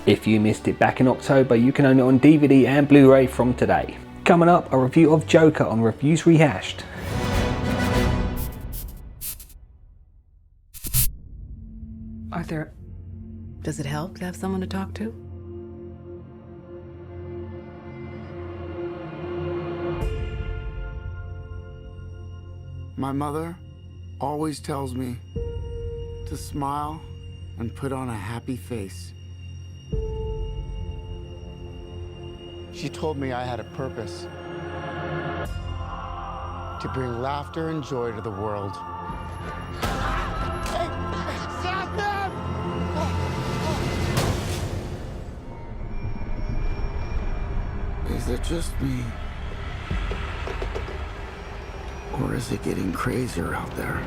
If you missed it back in October, you can own it on DVD and Blu-ray from today. Coming up, a review of Joker on Reviews Rehashed. Arthur, does it help to have someone to talk to? My mother always tells me to smile and put on a happy face. She told me I had a purpose to bring laughter and joy to the world. Hey, stop them! Is it just me? Or is it getting crazier out there?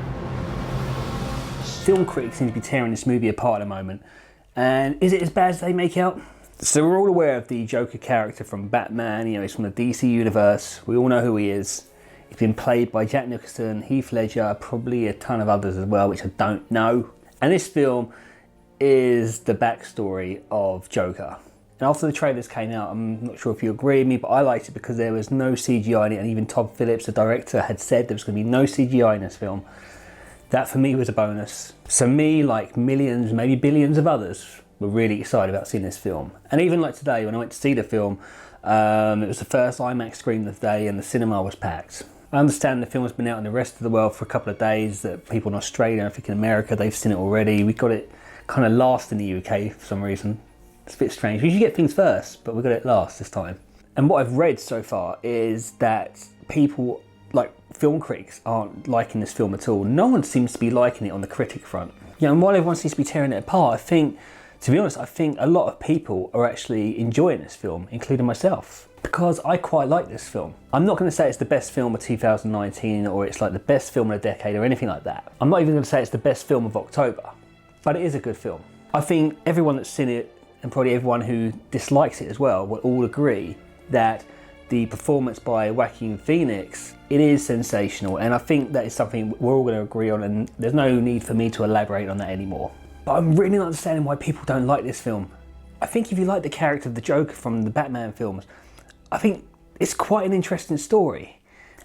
Film critics seem to be tearing this movie apart at the moment. And is it as bad as they make out? So we're all aware of the Joker character from Batman. You know, he's from the DC universe. We all know who he is. He's been played by Jack Nicholson, Heath Ledger, probably a ton of others as well, which I don't know. And this film is the backstory of Joker. And after the trailers came out, I'm not sure if you agree with me, but I liked it because there was no CGI in it, and even Todd Phillips, the director, had said there was going to be no CGI in this film. That for me was a bonus. So me, like millions, maybe billions of others, were really excited about seeing this film. And even like today, when I went to see the film, it was the first IMAX screen of the day and the cinema was packed. I understand the film has been out in the rest of the world for a couple of days, that people in Australia, I think in America, they've seen it already. We got it kind of last in the UK for some reason. It's a bit strange. We usually get things first, but we got it last this time. And what I've read so far is that people, like film critics, aren't liking this film at all. No one seems to be liking it on the critic front. You know, and while everyone seems to be tearing it apart, I think, to be honest, I think a lot of people are actually enjoying this film, including myself, because I quite like this film. I'm not going to say it's the best film of 2019 or it's like the best film of the decade or anything like that. I'm not even going to say it's the best film of October, but it is a good film. I think everyone that's seen it, and probably everyone who dislikes it as well, will all agree that the performance by Joaquin Phoenix, it is sensational, and I think that is something we're all going to agree on, and there's no need for me to elaborate on that anymore. But I'm really not understanding why people don't like this film. I think if you like the character of the Joker from the Batman films, I think it's quite an interesting story.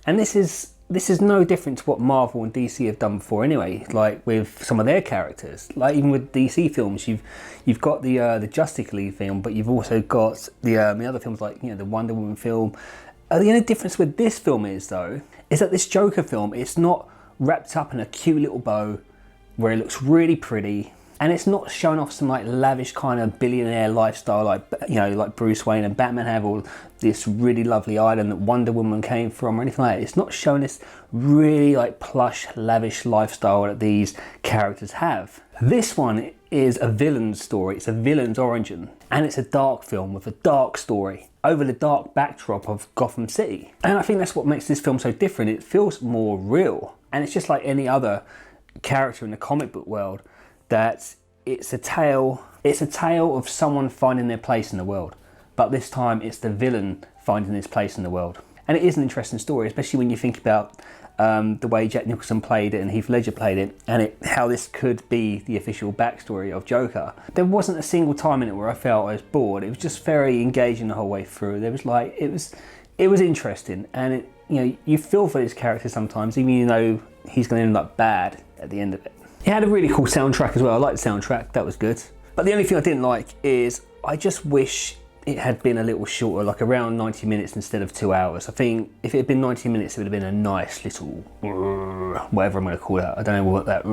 And this is no different to what Marvel and DC have done before anyway, like with some of their characters. Like even with DC films, you've got the Justice League film, but you've also got the other films like, you know, the Wonder Woman film. The only difference with this film is though, is that this Joker film, it's not wrapped up in a cute little bow where it looks really pretty, and it's not showing off some like lavish kind of billionaire lifestyle like, you know, like Bruce Wayne and Batman have, or this really lovely island that Wonder Woman came from or anything like that. It's not showing this really like plush, lavish lifestyle that these characters have. This one is a villain's story. It's a villain's origin, and it's a dark film with a dark story over the dark backdrop of Gotham City. And I think that's what makes this film so different. It feels more real, and it's just like any other character in the comic book world, that it's a tale of someone finding their place in the world, but this time it's the villain finding his place in the world. And it is an interesting story, especially when you think about the way Jack Nicholson played it and Heath Ledger played it, and how this could be the official backstory of Joker. There wasn't a single time in it where I felt I was bored. It was just very engaging the whole way through. There was like, it was interesting, and it, you know, you feel for this character sometimes, even though he's going to end up bad at the end of it. It had a really cool soundtrack as well. I liked the soundtrack, that was good. But the only thing I didn't like is I just wish it had been a little shorter, like around 90 minutes instead of 2 hours. I think if it had been 90 minutes, it would have been a nice little, whatever I'm going to call that. I don't know what that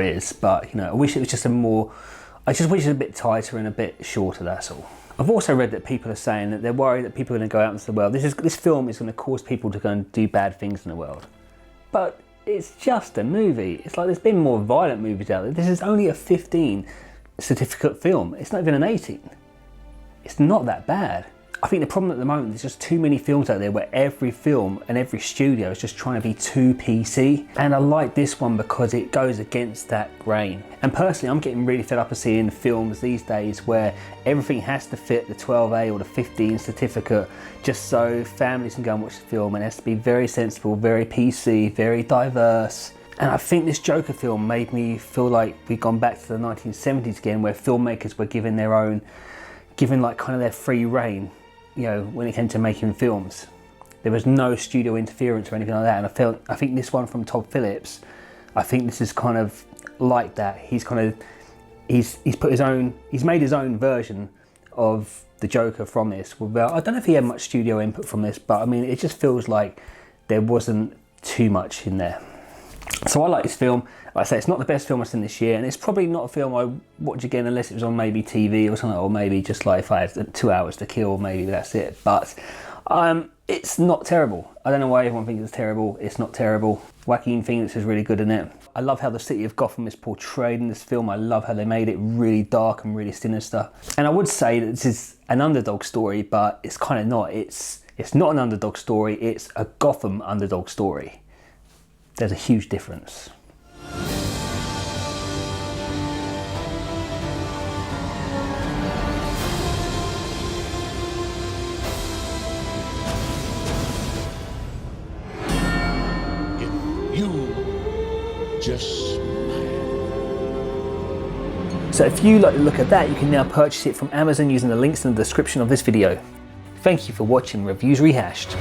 is, but you know, I wish it was just I just wish it was a bit tighter and a bit shorter, that's all. I've also read that people are saying that they're worried that people are going to go out into the world. This film is going to cause people to go and do bad things in the world. But it's just a movie. It's like there's been more violent movies out there. This is only a 15 certificate film. It's not even an 18. It's not that bad. I think the problem at the moment is just too many films out there where every film and every studio is just trying to be too PC. And I like this one because it goes against that grain. And personally, I'm getting really fed up of seeing films these days where everything has to fit the 12A or the 15 certificate just so families can go and watch the film, and it has to be very sensible, very PC, very diverse. And I think this Joker film made me feel like we've gone back to the 1970s again, where filmmakers were given their own given like kind of their free reign, you know, when it came to making films. There was no studio interference or anything like that, and I think this one from Todd Phillips, I think this is kind of like that. He's made his own version of the Joker from this. Well, I don't know if he had much studio input from this, but I mean, it just feels like there wasn't too much in there. So I like this film. Like I say, it's not the best film I've seen this year, and it's probably not a film I watch again unless it was on maybe TV or something, or maybe just like if I had 2 hours to kill, maybe that's it. But it's not terrible. I don't know why everyone thinks it's terrible. It's not terrible. Joaquin Phoenix is really good in it. I love how the city of Gotham is portrayed in this film. I love how they made it really dark and really sinister. And I would say that this is an underdog story, but it's kind of not. It's not an underdog story. It's a Gotham underdog story. There's a huge difference. So if you like the look at that, you can now purchase it from Amazon using the links in the description of this video. Thank you for watching Reviews Rehashed.